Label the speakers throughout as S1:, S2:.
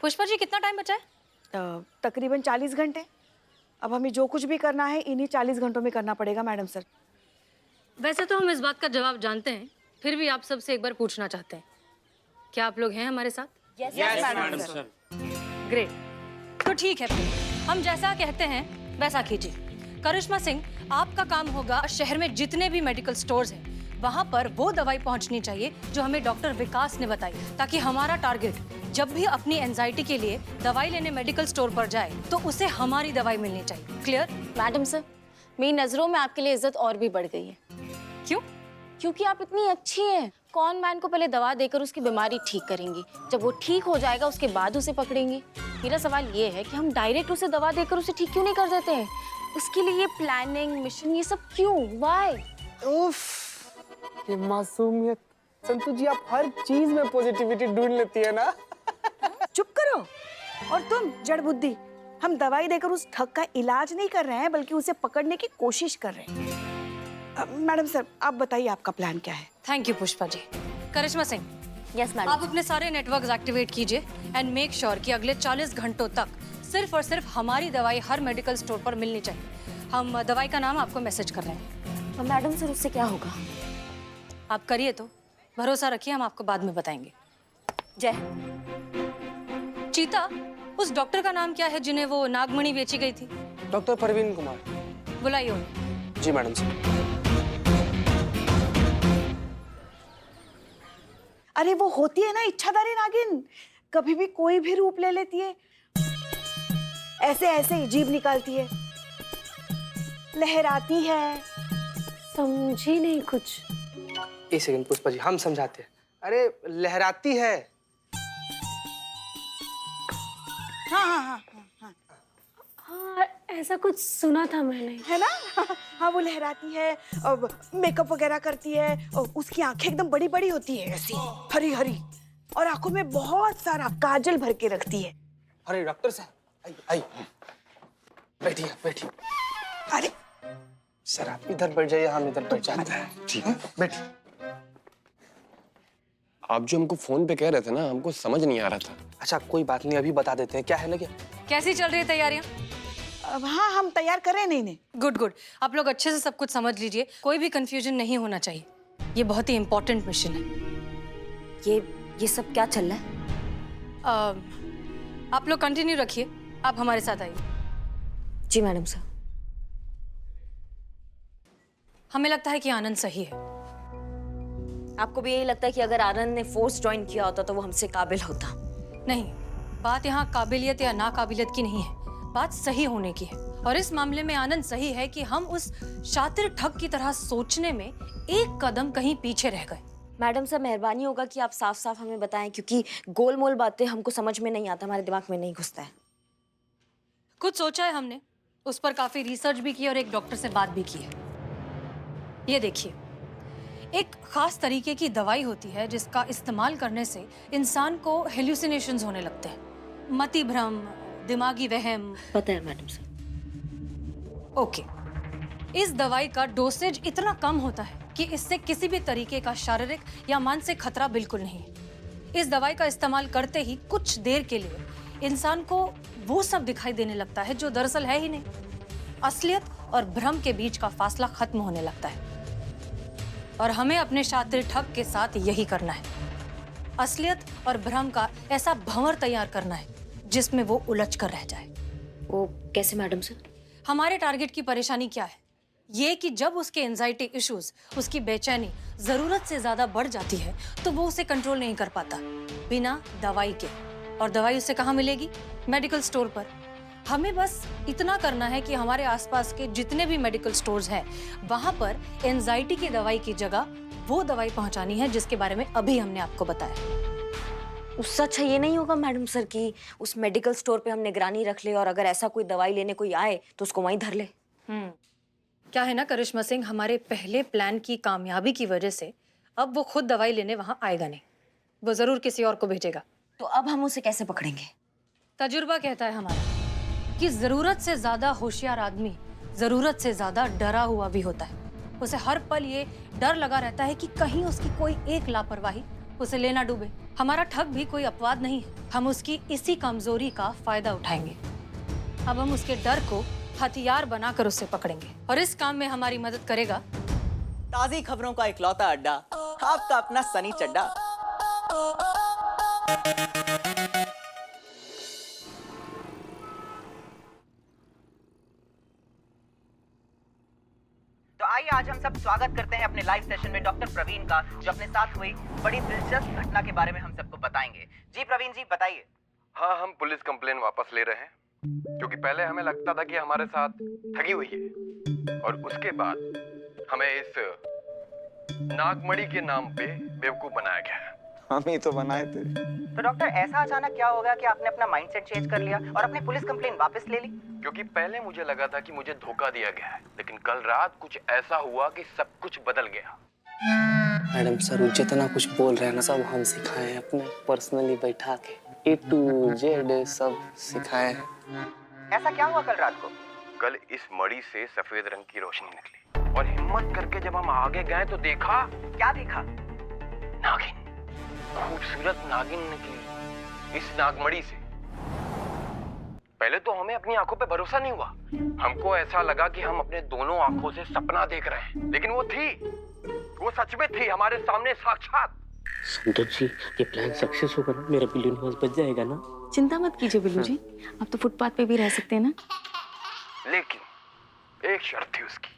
S1: पुष्पा जी कितना टाइम बचा है?
S2: तकरीबन 40 घंटे। अब हमें जो कुछ भी करना है इन्हीं 40 घंटों में करना पड़ेगा मैडम सर।
S1: वैसे तो हम इस बात का जवाब जानते हैं, फिर भी आप सबसे एक बार पूछना चाहते हैं, क्या आप लोग हैं हमारे साथ?
S2: Yes madam sir.
S1: ग्रेट। तो ठीक है, फिर हम जैसा कहते हैं वैसा कीजिए। करिश्मा सिंह, आपका काम होगा शहर में जितने भी मेडिकल स्टोर्स हैं वहां पर वो दवाई पहुंचनी चाहिए जो हमें डॉक्टर विकास ने बताई, ताकि हमारा टारगेट जब भी अपनी एंजाइटी के लिए दवाई लेने मेडिकल स्टोर पर जाए तो उसे हमारी दवाई मिलनी चाहिए। क्लियर?
S3: मैडम सर, मेरी नजरों में आपके लिए इज्जत और भी बढ़ गई है।
S1: क्यों?
S3: क्योंकि आप इतनी अच्छी हैं। कौन मैन को पहले दवा देकर उसकी बीमारी ठीक करेंगी, जब वो ठीक हो जाएगा उसके बाद उसे पकड़ेंगी। मेरा सवाल ये है कि हम डायरेक्ट उसे दवा देकर उसे ठीक क्यों नहीं कर देते हैं? उसके लिए ये प्लानिंग, मिशन, ये सब क्यों? व्हाई?
S4: उफ, ये मासूमियत। संतु जी, आप हर चीज में पॉजिटिविटी ढूंढ लेती है ना।
S2: चुप करो। और तुम जड़ बुद्धि, हम दवाई देकर उस ठग का इलाज नहीं कर रहे हैं बल्कि उसे पकड़ने की कोशिश कर रहे हैं। मैडम सर, आप बताइए आपका प्लान क्या है?
S1: Thank you Pushpa ji. Karishma Singh,
S3: yes madam.
S1: आप अपने सारे नेटवर्क्स एक्टिवेट कीजिए एंड मेक श्योर कि अगले 40 घंटों तक सिर्फ और सिर्फ हमारी दवाई हर मेडिकल स्टोर पर मिलनी चाहिए। हम दवाई का नाम आपको मैसेज कर रहे हैं।
S3: मैडम सर, उससे क्या होगा?
S1: आप करिए, तो भरोसा रखिए, हम आपको बाद में बताएंगे।
S3: जय।
S1: चीता, उस डॉक्टर का नाम क्या है जिन्हें वो नागमणि बेची गई थी?
S4: डॉक्टर परवीन कुमार।
S1: बुलाइए उन्हें।
S4: जी मैडम सर।
S2: अरे वो होती है ना इच्छाधारी नागिन, कभी भी कोई भी रूप ले लेती है। ऐसे ऐसे ही जीभ निकालती है, लहराती है।
S3: समझी नहीं कुछ।
S4: एक सेकंड पुष्पा जी, हम समझाते हैं। अरे लहराती है।
S2: हाँ हाँ हाँ हाँ हाँ,
S3: हाँ, ऐसा कुछ सुना था मैंने।
S2: है ना। हाँ, वो लहराती है और मेकअप वगैरह करती है और उसकी आंखें एकदम बड़ी बड़ी होती है, ऐसी हरी हरी, और आंखों में बहुत सारा काजल भर के रखती है।
S4: अरे डॉक्टर साहब, आई आई, बैठिए बैठिए।
S2: अरे
S4: सर आप इधर बैठ जाइए, हम इधर बैठ जाते हैं। ठीक है, बैठिए।
S5: आप जो हमको फोन पे कह रहे थे ना, हमको समझ नहीं आ रहा था।
S4: अच्छा कोई बात नहीं, अभी बता देते हैं। क्या है ना, क्या
S1: कैसी चल रही है तैयारियां?
S2: अब हाँ, हम तैयार कर रहे हैं। नहीं।
S1: Good good. आप लोग अच्छे से सब कुछ समझ लीजिए, कोई भी कंफ्यूजन नहीं होना चाहिए। ये बहुत ही इंपॉर्टेंट मिशन है।
S3: ये सब क्या चल रहा है?
S1: आप लोग कंटिन्यू रखिए, आप हमारे साथ आइए।
S3: जी मैडम सर।
S1: हमें लगता है कि आनंद सही है।
S3: आपको भी यही लगता है कि अगर आनंद ने फोर्स ज्वाइन किया होता तो वो हमसे काबिल होता?
S1: नहीं, बात यहाँ काबिलियत या नाकाबिलियत की नहीं है, बात सही होने की है। और इस मामले में आनंद सही है कि हम उस शातिर ठग की तरह सोचने में एक कदम कहीं पीछे रह गए।
S3: मैडम सर, मेहरबानी होगा कि आप साफ साफ हमें बताएं, क्योंकि गोलमोल बातें हमको समझ में नहीं आता, हमारे दिमाग में नहीं घुसता है।
S1: कुछ सोचा है हमने, उस पर काफी रिसर्च भी की और एक डॉक्टर से बात भी की है। ये देखिए, एक खास तरीके की दवाई होती है जिसका इस्तेमाल करने से इंसान को हेल्यूसिनेशंस होने लगते हैं, मति भ्रम, दिमागी वहम।
S3: पता है मैडम सर।
S1: ओके, इस दवाई का डोसेज इतना कम होता है कि इससे किसी भी तरीके का शारीरिक या मानसिक खतरा बिल्कुल नहीं है। इस दवाई का इस्तेमाल करते ही कुछ देर के लिए इंसान को वो सब दिखाई देने लगता है जो दरअसल है ही नहीं। असलियत और भ्रम के बीच का फासला खत्म होने लगता है। और हमें अपने शातिर ठग के साथ यही करना है, असलियत और भ्रम का ऐसा भंवर तैयार करना है जिसमें वो उलझ कर रह जाए।
S3: वो कैसे मैडम सर?
S1: हमारे टारगेट की परेशानी क्या है? ये कि जब उसके एंजाइटी इश्यूज, उसकी बेचैनी जरूरत से ज्यादा बढ़ जाती है तो वो उसे कंट्रोल नहीं कर पाता बिना दवाई के। और दवाई उसे कहाँ मिलेगी? मेडिकल स्टोर पर। हमें बस इतना करना है कि हमारे आसपास के जितने भी मेडिकल स्टोर्स हैं वहां पर एंजाइटी की दवाई की जगह वो दवाई पहुंचानी है जिसके बारे में अभी हमने आपको बताया।
S3: उससे अच्छा ये नहीं होगा मैडम सर कि उस मेडिकल स्टोर पे हम निगरानी रख ले और अगर ऐसा कोई दवाई लेने कोई आए तो उसको वहीं धर ले?
S1: क्या है ना करिश्मा सिंह, हमारे पहले प्लान की कामयाबी की वजह से अब वो खुद दवाई लेने वहां आएगा नहीं, वो जरूर किसी और को भेजेगा।
S3: तो अब हम उसे कैसे पकड़ेंगे?
S1: तजुर्बा कहता है हमारा कि जरूरत से ज्यादा होशियार आदमी जरूरत से ज्यादा डरा हुआ भी होता है। उसे हर पल ये डर लगा रहता है कि कहीं उसकी कोई एक लापरवाही उसे लेना डूबे। हमारा ठग भी कोई अपवाद नहीं है। हम उसकी इसी कमजोरी का फायदा उठाएंगे। अब हम उसके डर को हथियार बनाकर उसे पकड़ेंगे और इस काम में हमारी मदद करेगा
S6: ताजी खबरों का इकलौता अड्डा, आपका अपना सनी चड्डा। तो आइए आज हम सब स्वागत करते हैं अपने लाइव सेशन में डॉक्टर प्रवीण का, जो अपने साथ हुई बड़ी दिलचस्प घटना के बारे में हम सबको बताएंगे। जी प्रवीण जी बताइए।
S5: हाँ, हम पुलिस कंप्लेन वापस ले रहे हैं क्योंकि पहले हमें लगता था कि हमारे साथ ठगी हुई है और उसके बाद हमें इस नागमणि के नाम पे बेवकूफ बनाया गया है।
S4: हम ही तो बनाए थे।
S6: तो डॉक्टर ऐसा अचानक क्या हो गया कि आपने अपना माइंडसेट चेंज कर लिया और अपनी पुलिस कंप्लेन वापस ले ली?
S5: क्योंकि पहले मुझे लगा था कि मुझे धोखा दिया गया है, लेकिन कल रात कुछ ऐसा हुआ कि सब कुछ बदल गया।
S4: मैडम सर जितना कुछ बोल रहे हैं ना सब हम सिखाए हैं, अपने पर्सनली बैठा के A to Z सब सिखाए हैं।
S6: ऐसा क्या हुआ कल रात को?
S5: कल इस मणि से सफेद रंग की रोशनी निकली और हिम्मत करके जब हम आगे गए तो देखा।
S6: क्या देखा?
S5: नागिन, खूबसूरत नागिन निकली इस नागमणि से। पहले तो हमें अपनी आंखों पे भरोसा नहीं हुआ। हमको ऐसा लगा कि हम अपने दोनों आंखों से सपना देख रहे हैं, लेकिन वो सच में थी, हमारे सामने साक्षात।
S7: संतोष जी, ये प्लान सक्सेस होगा ना, मेरा बिलियन हाउस बच जाएगा ना?
S3: चिंता मत कीजिए बिल्लू जी, अब तो फुटपाथ पे भी रह सकते हैं ना।
S5: लेकिन एक शर्त थी उसकी,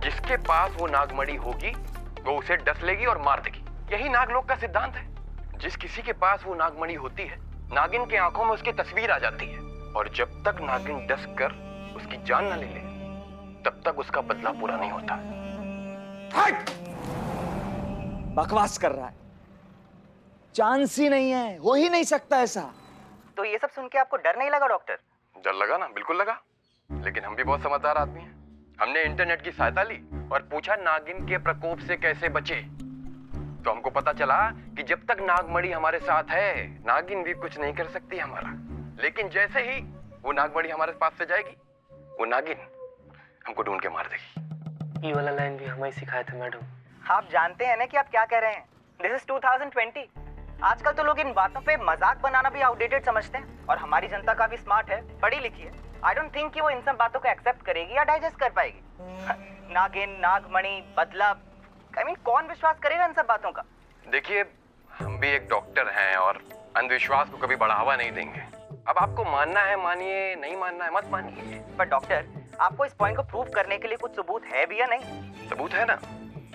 S5: जिसके पास वो नागमणि होगी वो उसे डस लेगी और मार देगी। यही नागलोक का सिद्धांत है। जिस किसी के पास वो नागमणि होती है, नागिन के आंखों में उसकी तस्वीर आ जाती है और जब तक नागिन डस कर उसकी जान न ले ले तब तक उसका बदला पूरा नहीं होता।
S8: बकवास कर रहा है, चांस ही नहीं है, हो ही नहीं सकता ऐसा।
S6: तो ये सब सुन के आपको डर नहीं लगा डॉक्टर?
S5: डर लगा ना, बिल्कुल लगा, लेकिन हम भी बहुत समझदार आदमी हैं। हमने इंटरनेट की सहायता ली और पूछा नागिन के प्रकोप से कैसे बचे। तो हमको पता चला कि जब तक नागमणि हमारे साथ है, नागिन भी कुछ नहीं कर सकती हमारा। लेकिन जैसे ही वो नागमणि हमारे पास से जाएगी, वो नागिन हमको ढूंढ के मार देगी।
S7: ये वाला लाइन भी हमें सिखाया था मैडम।
S6: आप जानते हैं ना कि आप क्या कह रहे हैं? This is 2020। आजकल तो लोग इन बातों पे मजाक बनाना भी आउटडेटेड समझते हैं और हमारी जनता काफी स्मार्ट है, पढ़ी लिखी है। आई डोंट थिंक कि वो इन सब बातों को एक्सेप्ट करेगी या डाइजेस्ट कर पाएगी। नागिन, नागमणि, बदला, I mean, कौन विश्वास करेगा इन सब बातों का?
S5: देखिए, हम भी एक डॉक्टर हैं और अंधविश्वास को कभी बढ़ावा नहीं देंगे। अब आपको मानना है मानिए, नहीं मानना है मत मानिए।
S6: पर डॉक्टर, आपको इस पॉइंट को प्रूव करने के लिए कुछ सबूत है भी या नहीं?
S5: सबूत है ना,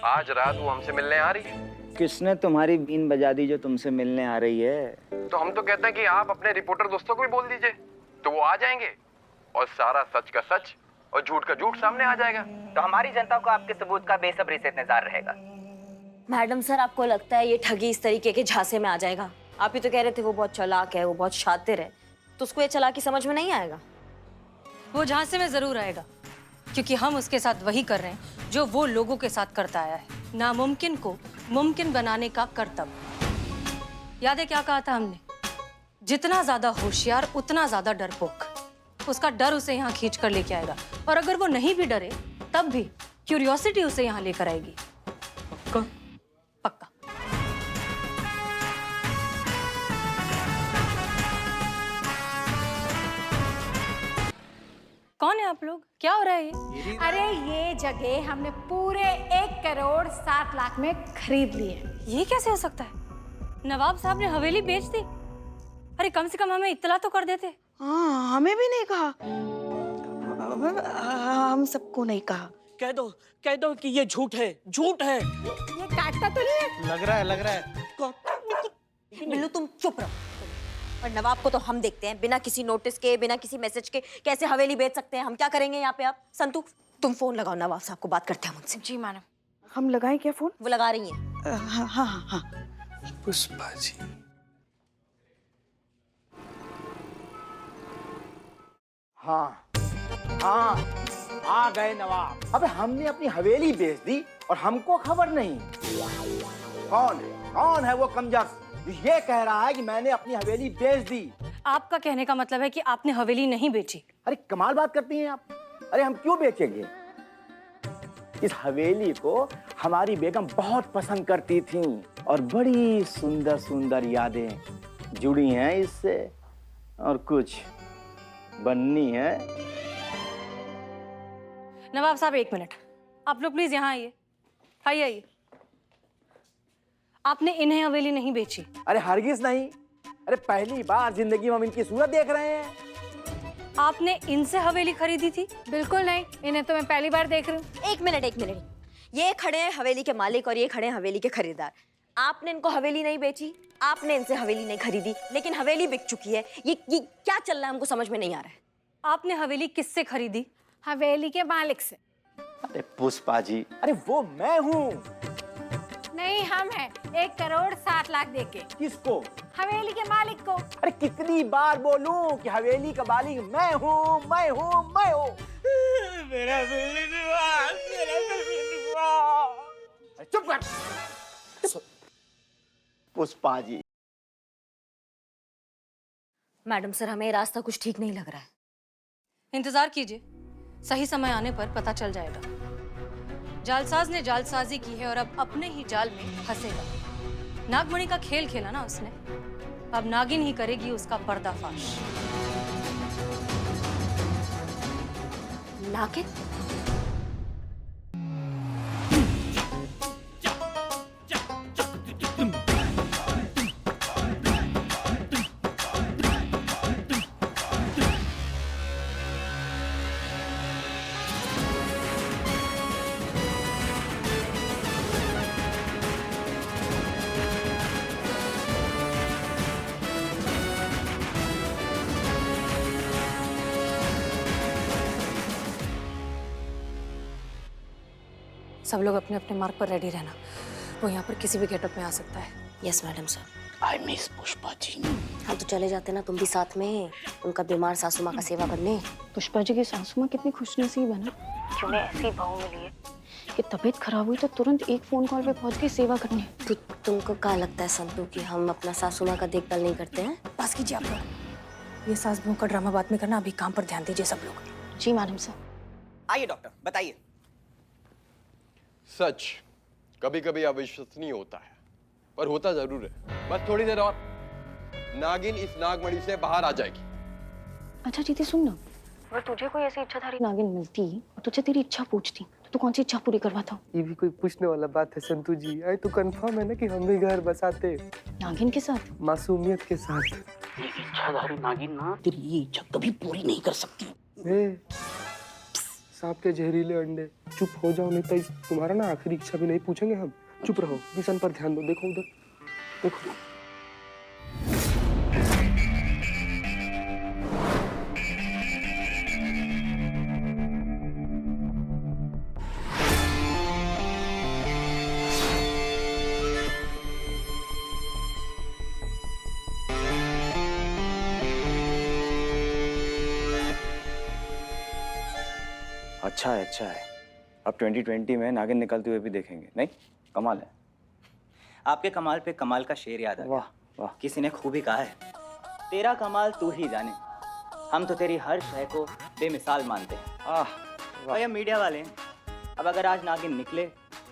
S5: आज रात वो हमसे मिलने आ रही है।
S8: किसने तुम्हारी बीन बजा दी जो तुमसे मिलने आ रही है?
S5: तो हम तो कहते हैं कि आप अपने रिपोर्टर दोस्तों को भी बोल दीजिए, तो वो आ जाएंगे और सारा सच का सच और झूठ का झूठ सामने आ जाएगा।
S6: तो हमारी जनता को आपके सबूत का बेसब्री से इंतजार रहेगा।
S9: मैडम सर, आपको लगता है ये ठगी इस तरीके के झांसे में आ जाएगा? आप ही तो कह रहे थे वो बहुत चालाक है, वो बहुत शातिर है, तो उसको ये चालाकी समझ में नहीं आएगा?
S1: वो झांसे में जरूर आएगा, क्योंकि हम उसके साथ वही कर रहे हैं जो वो लोगों के साथ करता आया है, नामुमकिन को मुमकिन बनाने का कर्तव्य। याद है क्या कहा था हमने? जितना ज्यादा होशियार उतना ज्यादा डरपोक। उसका डर उसे यहाँ खींच कर लेके आएगा, और अगर वो नहीं भी डरे तब भी क्यूरियोसिटी उसे यहाँ लेकर आएगी। पक्का? पक्का। कौन है आप लोग? क्या हो रहा है ये?
S10: अरे ये जगह हमने पूरे 1,07,00,000 में खरीद ली है।
S1: ये कैसे हो सकता है? नवाब साहब ने हवेली बेच दी। अरे कम से कम हमें इत्तला तो कर देते।
S2: हाँ, हमें भी नहीं कहा। हम सबको नहीं कहा।
S7: कह दो कि ये झूठ है, झूठ है।
S10: ये काटता तो नहीं है?
S4: लग रहा है।
S9: बिल्लू तुम चुप रहो। और नवाब को तो हम देखते हैं, बिना किसी नोटिस के, बिना किसी मैसेज के कैसे हवेली बेच सकते हैं। हम क्या करेंगे यहाँ पे? आप संतू, तुम फोन लगाओ, नवाब साहब को बात करते हैं मुझसे।
S3: जी मैडम।
S2: हम लगाएं क्या फोन?
S9: वो लगा रही हैं।
S2: हाँ हाँ हाँ।
S4: पुष्पा जी,
S8: हाँ हाँ, आ गए नवाब। अबे हमने अपनी हवेली बेच दी और हमको खबर नहीं। कौन है वो कमजस जो ये कह रहा है कि मैंने अपनी हवेली बेच दी?
S1: आपका कहने का मतलब है कि आपने हवेली नहीं बेची?
S8: अरे कमाल बात करती हैं आप। अरे हम क्यों बेचेंगे? इस हवेली को हमारी बेगम बहुत पसंद करती थी और बड़ी सुंदर सुंदर यादें जुड़ी हैं इससे और कुछ बननी है।
S1: नवाब साहब, एक मिनट, आप लोग प्लीज यहाँ आइए। आइए। आपने इन्हें हवेली नहीं बेची?
S8: अरे हरगिज नहीं। अरे पहली बार जिंदगी में हम इनकी सूरत देख रहे हैं।
S1: आपने इनसे हवेली खरीदी थी?
S10: बिल्कुल नहीं, इन्हें तो मैं पहली बार देख रही हूँ।
S9: एक मिनट, ये खड़े हैं हवेली के मालिक और ये खड़े हैं हवेली के खरीदार। आपने इनको हवेली नहीं बेची, आपने इनसे हवेली नहीं खरीदी, लेकिन हवेली बिक चुकी है। ये क्या चल रहा है हमको समझ में नहीं आ रहा है।
S1: आपने हवेली किससे खरीदी?
S10: हवेली के मालिक से।
S8: अरे पुष्पा जी, अरे वो मैं हूँ।
S10: नहीं, हम हैं 1,07,00,000 देके।
S8: किसको?
S10: हवेली के मालिक को।
S8: अरे कितनी बार बोलूं कि हवेली का मालिक मैं हूँ, मैं हूँ, मैं हूँ। मेरा चुप कर पुष्पा जी।
S9: मैडम सर, हमें रास्ता कुछ ठीक नहीं लग रहा है।
S1: इंतजार कीजिए, सही समय आने पर पता चल जाएगा। जालसाज ने जालसाजी की है और अब अपने ही जाल में फंसेगा। नागमणि का खेल खेला ना उसने, अब नागिन ही करेगी उसका पर्दाफाश।
S9: नागिन?
S1: सब लोग अपने अपने मार्ग पर रेडी रहना, वो यहाँ पर किसी भी गेटअप में आ सकता है।
S9: Yes madam sir.
S7: I miss Pushpa ji.
S9: हम तो चले जाते ना, तुम भी साथ में उनका बीमार सासू माँ का सेवा करने।
S3: पुष्पा जी की सासू माँ कितनी खुशनसीब है ना, कि उन्हें ऐसी बहू मिली है कि तबीयत खराब हुई तो तुरंत एक फोन कॉल पे पहुंच के सेवा करने।
S9: तुमको क्या लगता है संतू कि हम अपना सासू माँ का देखभाल नहीं करते हैं?
S1: बस कीजिए आप लोग, ये सास बहू का ड्रामा बाद में करना, अभी काम पर ध्यान दीजिए सब लोग।
S3: जी मैडम सर।
S6: आइए डॉक्टर, बताइए।
S5: सच कभी कभी अविश्वसनीय होता है, पर होता जरूर है। बस थोड़ी देर और, नागिन इस नागमणि से बाहर आ जाएगी।
S3: अच्छा जीती सुन ना, अगर तुझे कोई ऐसी इच्छाधारी नागिन मिलती और तुझे तेरी इच्छा पूछती तो तू कौन सी इच्छा पूरी करवाता?
S4: ये भी कोई पूछने वाला बात है संतू जी? आई तो कंफर्म है ना कि हम भी घर बसाते
S3: नागिन के साथ,
S4: मासूमियत के साथ।
S7: एक इच्छाधारी नागिन ना तेरी ये इच्छा कभी पूरी नहीं कर सकती।
S4: सांप के जहरीले अंडे, चुप हो जाओ नहीं तो तुम्हारा ना आखिरी इच्छा भी नहीं पूछेंगे हम। चुप रहो, मिशन पर ध्यान दो। देखो उधर, देखो।
S8: अच्छा है, अच्छा है। अब 2020 में नागिन निकलते हुए भी देखेंगे। नहीं, कमाल है।
S6: आपके कमाल पे कमाल का शेर याद आ गया।
S8: वाह वाह।
S6: किसी ने खूब ही कहा है, तेरा कमाल तू ही जाने। हम तो तेरी हर शय को बेमिसाल मानते हैं। और ये मीडिया वाले हैं। अब अगर आज नागिन निकले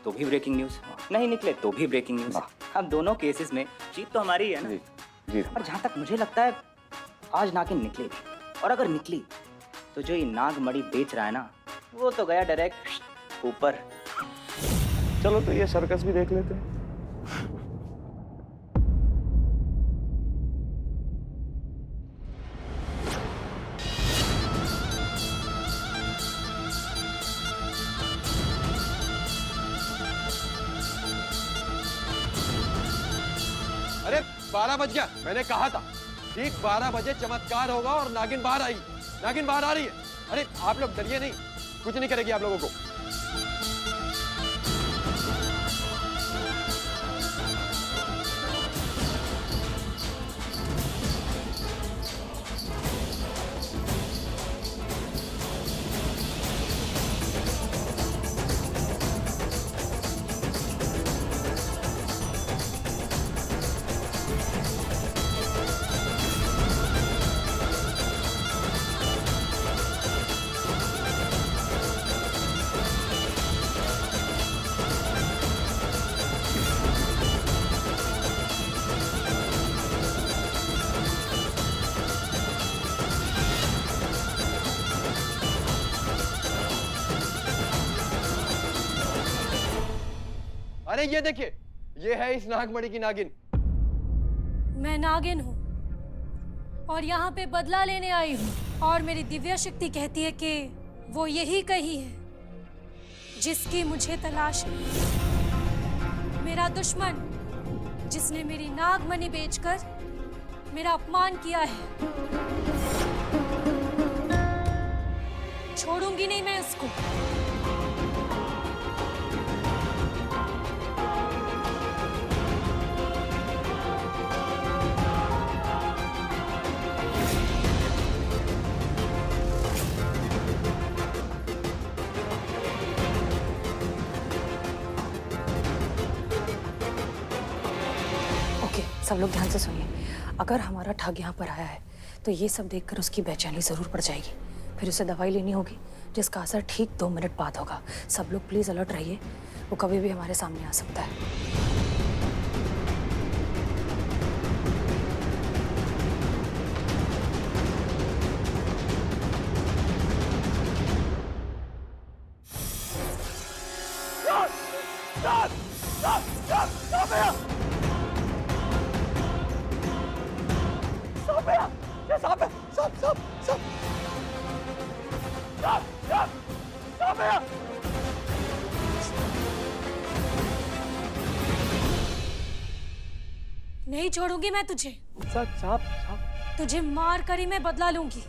S6: तो भी ब्रेकिंग न्यूज, नहीं निकले तो भी ब्रेकिंग न्यूज। अब दोनों केसेस में जीत तो हमारी है ना।
S8: जी जी।
S6: और जहाँ तक मुझे लगता है, आज नागिन निकलेगी, और अगर निकली तो जो ये नागमणि बेच रहा है ना, वो तो गया डायरेक्ट ऊपर।
S8: चलो तो ये सर्कस भी देख लेते हैं।
S5: अरे 12 बज गया, मैंने कहा था ठीक 12 बजे चमत्कार होगा और नागिन बाहर आई। नागिन बाहर आ रही है। अरे आप लोग डरिए नहीं, कुछ नहीं करेगी आप लोगों को। नहीं, ये देखिए, ये है इस नागमणि की नागिन।
S1: मैं नागिन हूँ और यहाँ पे बदला लेने आई हूँ, और मेरी दिव्य शक्ति कहती है कि वो यही कही है जिसकी मुझे तलाश है। मेरा दुश्मन जिसने मेरी नागमणि बेचकर मेरा अपमान किया है, छोड़ूंगी नहीं मैं उसको। सब लोग ध्यान से सुनिए। अगर हमारा ठग यहाँ पर आया है तो ये सब देखकर उसकी बेचैनी जरूर पड़ जाएगी। फिर उसे दवाई लेनी होगी जिसका असर ठीक 2 मिनट बाद होगा। सब लोग प्लीज अलर्ट रहिए, वो कभी भी हमारे सामने आ सकता है। नहीं छोड़ूंगी मैं तुझे।
S8: साहब
S1: तुझे मार कर ही मैं बदला लूंगी।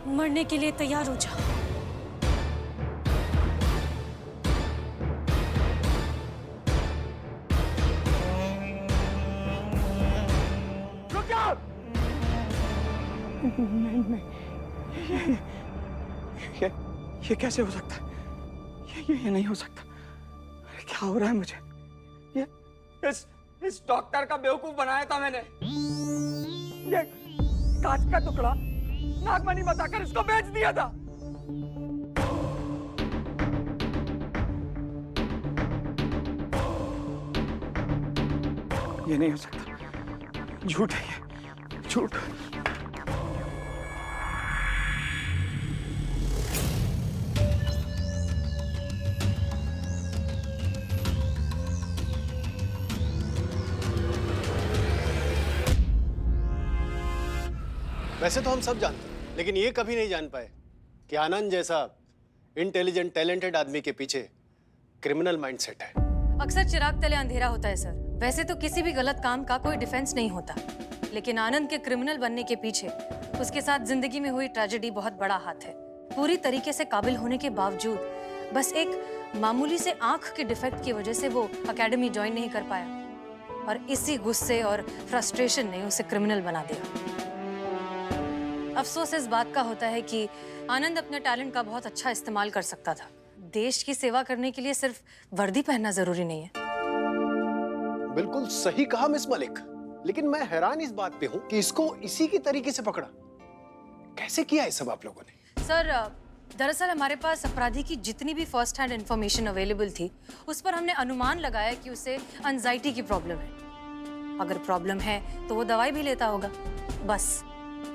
S1: मरने के लिए तैयार हो जा।
S8: नहीं, ये कैसे हो सकता है? ये नहीं हो सकता। क्या हो रहा है मुझे? ये इस डॉक्टर का बेवकूफ बनाया था मैंने। ये कांच का टुकड़ा नागमणि बताकर इसको बेच दिया था। ये नहीं हो सकता, झूठ है ये, झूठ।
S11: वैसे तो हम सब जानते हैं, लेकिन ये कभी नहीं जान पाए कि आनंद जैसा इंटेलिजेंट टैलेंटेड आदमी के पीछे क्रिमिनल माइंडसेट है।
S1: अक्सर चिराग तले अंधेरा होता है सर। वैसे तो किसी भी गलत काम का कोई डिफेंस नहीं होता, लेकिन आनंद के क्रिमिनल बनने के पीछे उसके साथ जिंदगी में हुई ट्रेजेडी बहुत बड़ा हाथ है। पूरी तरीके से काबिल होने के बावजूद बस एक मामूली से आंख के डिफेक्ट की वजह से वो एकेडमी ज्वाइन नहीं कर पाया, और इसी गुस्से और फ्रस्ट्रेशन ने उसे क्रिमिनल बना दिया। अफसोस इस बात का होता है कि आनंद अपने टैलेंट का बहुत अच्छा इस्तेमाल कर सकता था। देश की सेवा करने के लिए सिर्फ वर्दी पहनना जरूरी नहीं है।
S11: बिल्कुल सही कहा मिस मलिक, लेकिन मैं हैरान इस बात पे हूँ कि इसको इसी की तरीके से पकड़ा कैसे किया है सब आप लोगों ने?
S1: सर, दरअसल हमारे पास अपराधी की जितनी भी फर्स्ट हैंड इंफॉर्मेशन अवेलेबल थी, उस पर हमने अनुमान लगाया कि उसे एंजाइटी की प्रॉब्लम है। अगर प्रॉब्लम है तो वो दवाई भी लेता होगा, बस।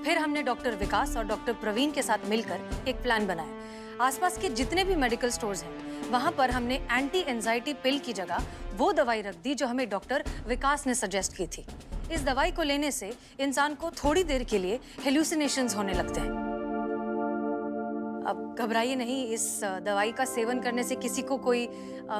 S1: फिर हमने डॉक्टर विकास और डॉक्टर प्रवीण के साथ मिलकर एक प्लान बनाया। आसपास के जितने भी मेडिकल स्टोर्स हैं, वहां पर हमने एंटी एंजाइटी पिल की जगह वो दवाई रख दी जो हमें डॉक्टर विकास ने सजेस्ट की थी। इस दवाई को लेने से इंसान को थोड़ी देर के लिए हेलुसिनेशंस होने लगते हैं। अब घबराइए नहीं, इस दवाई का सेवन करने से किसी को कोई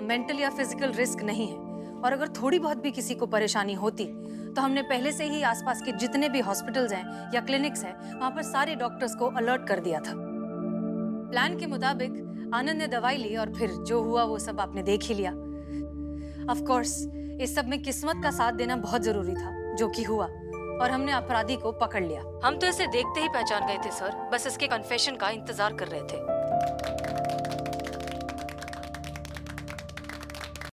S1: मेंटल या फिजिकल रिस्क नहीं है, और अगर थोड़ी बहुत भी किसी को परेशानी होती तो हमने पहले से ही आसपास के जितने भी हॉस्पिटल्स हैं या क्लिनिक्स हैं, वहां पर सारे डॉक्टर्स को अलर्ट कर दिया था। प्लान के मुताबिक आनंद ने दवाई ली और फिर जो हुआ वो सब आपने देख ही लिया। ऑफ कोर्स इस सब में किस्मत का साथ देना बहुत जरूरी था, जो कि हुआ, और हमने अपराधी को पकड़ लिया। हम तो इसे देखते ही पहचान गए थे सर, बस इसके कन्फेशन का इंतजार कर रहे थे।